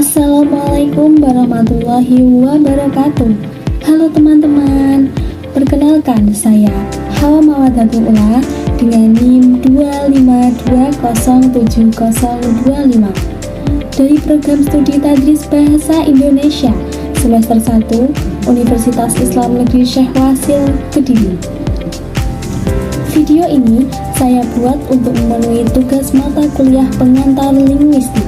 Assalamualaikum warahmatullahi wabarakatuh. Halo teman-teman, perkenalkan saya Hawa Mawadatul Ula dengan NIM 252070025 dari program studi Tadris Bahasa Indonesia semester 1 Universitas Islam Negeri Syekh Wasil Kediri. Video ini saya buat untuk memenuhi tugas mata kuliah pengantar linguistik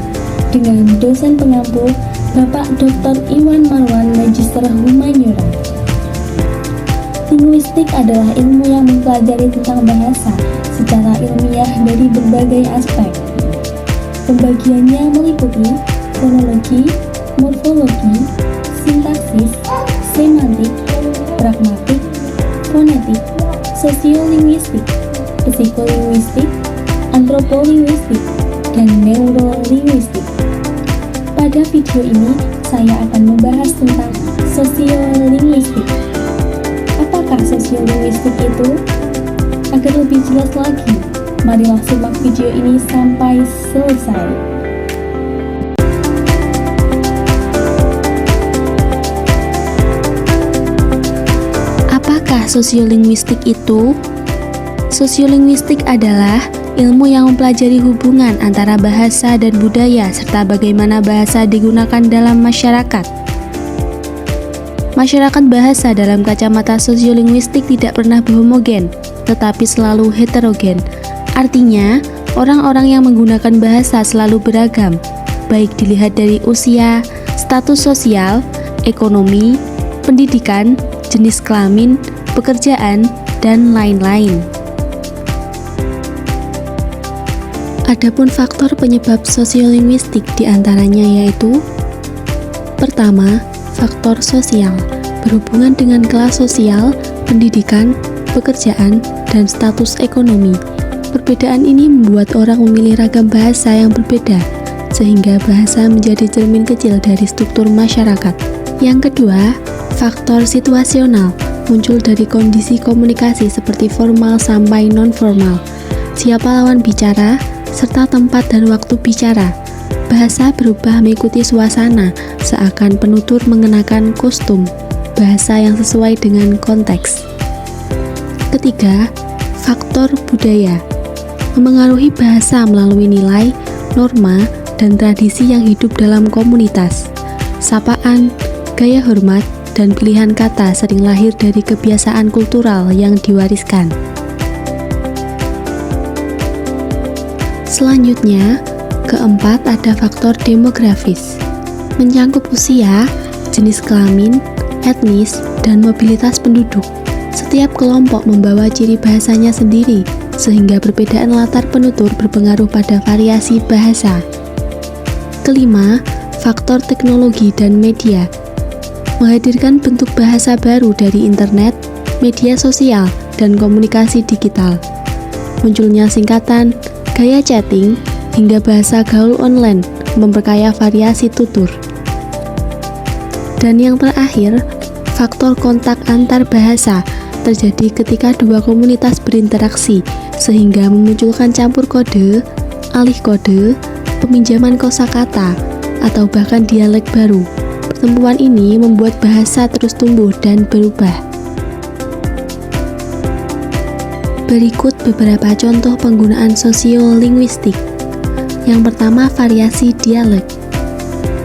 dengan dosen pengampu Bapak Dr. Iwan Marwan, Magister Humaniora. Linguistik adalah ilmu yang mempelajari tentang bahasa secara ilmiah dari berbagai aspek. Pembagiannya meliputi fonologi, morfologi, sintaksis, semantik, pragmatik, fonetik, sosiolinguistik, psikolinguistik, antropolinguistik, dan neurolinguistik. Pada video ini, saya akan membahas tentang sosiolinguistik. Apakah sosiolinguistik itu? Agar lebih jelas lagi, marilah simak video ini sampai selesai. Apakah sosiolinguistik itu? Sosiolinguistik adalah ilmu yang mempelajari hubungan antara bahasa dan budaya serta bagaimana bahasa digunakan dalam masyarakat. Masyarakat bahasa dalam kacamata sosiolinguistik tidak pernah homogen, tetapi selalu heterogen. Artinya, orang-orang yang menggunakan bahasa selalu beragam, baik dilihat dari usia, status sosial, ekonomi, pendidikan, jenis kelamin, pekerjaan, dan lain-lain. Adapun faktor penyebab sosiolinguistik diantaranya yaitu: pertama, faktor sosial, berhubungan dengan kelas sosial, pendidikan, pekerjaan, dan status ekonomi. Perbedaan ini membuat orang memilih ragam bahasa yang berbeda, sehingga bahasa menjadi cermin kecil dari struktur masyarakat. Yang kedua, faktor situasional, muncul dari kondisi komunikasi seperti formal sampai non-formal, siapa lawan bicara, serta tempat dan waktu bicara. Bahasa berubah mengikuti suasana, seakan penutur mengenakan kostum, bahasa yang sesuai dengan konteks. Ketiga, faktor budaya, memengaruhi bahasa melalui nilai, norma, dan tradisi yang hidup dalam komunitas. Sapaan, gaya hormat, dan pilihan kata sering lahir dari kebiasaan kultural yang diwariskan. Selanjutnya, keempat ada faktor demografis, menyangkut usia, jenis kelamin, etnis, dan mobilitas penduduk. Setiap kelompok membawa ciri bahasanya sendiri, sehingga perbedaan latar penutur berpengaruh pada variasi bahasa. Kelima, faktor teknologi dan media, menghadirkan bentuk bahasa baru dari internet, media sosial, dan komunikasi digital. Munculnya singkatan, gaya chatting, hingga bahasa gaul online memperkaya variasi tutur. Dan yang terakhir, faktor kontak antar bahasa terjadi ketika dua komunitas berinteraksi, sehingga memunculkan campur kode, alih kode, peminjaman kosakata, atau bahkan dialek baru. Pertemuan ini membuat bahasa terus tumbuh dan berubah. Berikut beberapa contoh penggunaan sosiolinguistik. Yang pertama, variasi dialek.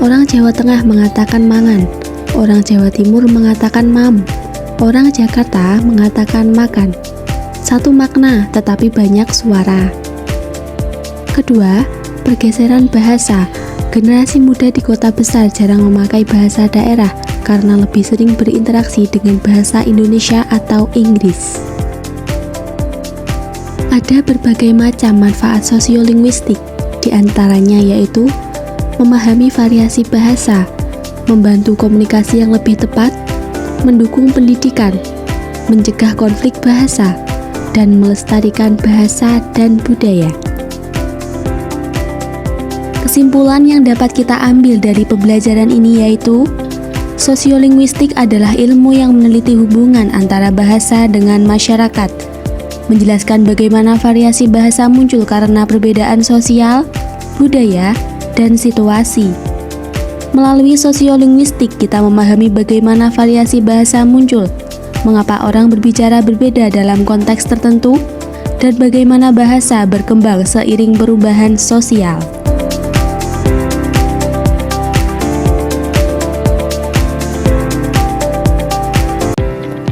Orang Jawa Tengah mengatakan mangan, orang Jawa Timur mengatakan mam, orang Jakarta mengatakan makan. Satu makna tetapi banyak suara. Kedua, pergeseran bahasa. Generasi muda di kota besar jarang memakai bahasa daerah karena lebih sering berinteraksi dengan bahasa Indonesia atau Inggris. Ada berbagai macam manfaat sosiolinguistik, diantaranya yaitu memahami variasi bahasa, membantu komunikasi yang lebih tepat, mendukung pendidikan, mencegah konflik bahasa, dan melestarikan bahasa dan budaya. Kesimpulan yang dapat kita ambil dari pembelajaran ini yaitu sosiolinguistik adalah ilmu yang meneliti hubungan antara bahasa dengan masyarakat, menjelaskan bagaimana variasi bahasa muncul karena perbedaan sosial, budaya, dan situasi. Melalui sosiolinguistik, kita memahami bagaimana variasi bahasa muncul, mengapa orang berbicara berbeda dalam konteks tertentu, dan bagaimana bahasa berkembang seiring perubahan sosial.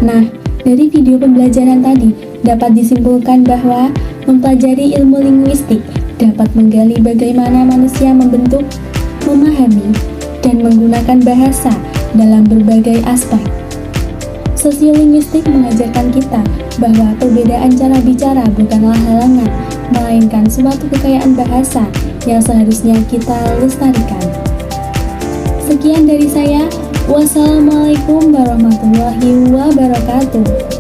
Nah, dari video pembelajaran tadi dapat disimpulkan bahwa mempelajari ilmu linguistik dapat menggali bagaimana manusia membentuk, memahami, dan menggunakan bahasa dalam berbagai aspek. Sosiolinguistik mengajarkan kita bahwa perbedaan cara bicara bukanlah halangan, melainkan suatu kekayaan bahasa yang seharusnya kita lestarikan. Sekian dari saya. Wassalamualaikum warahmatullahi wabarakatuh.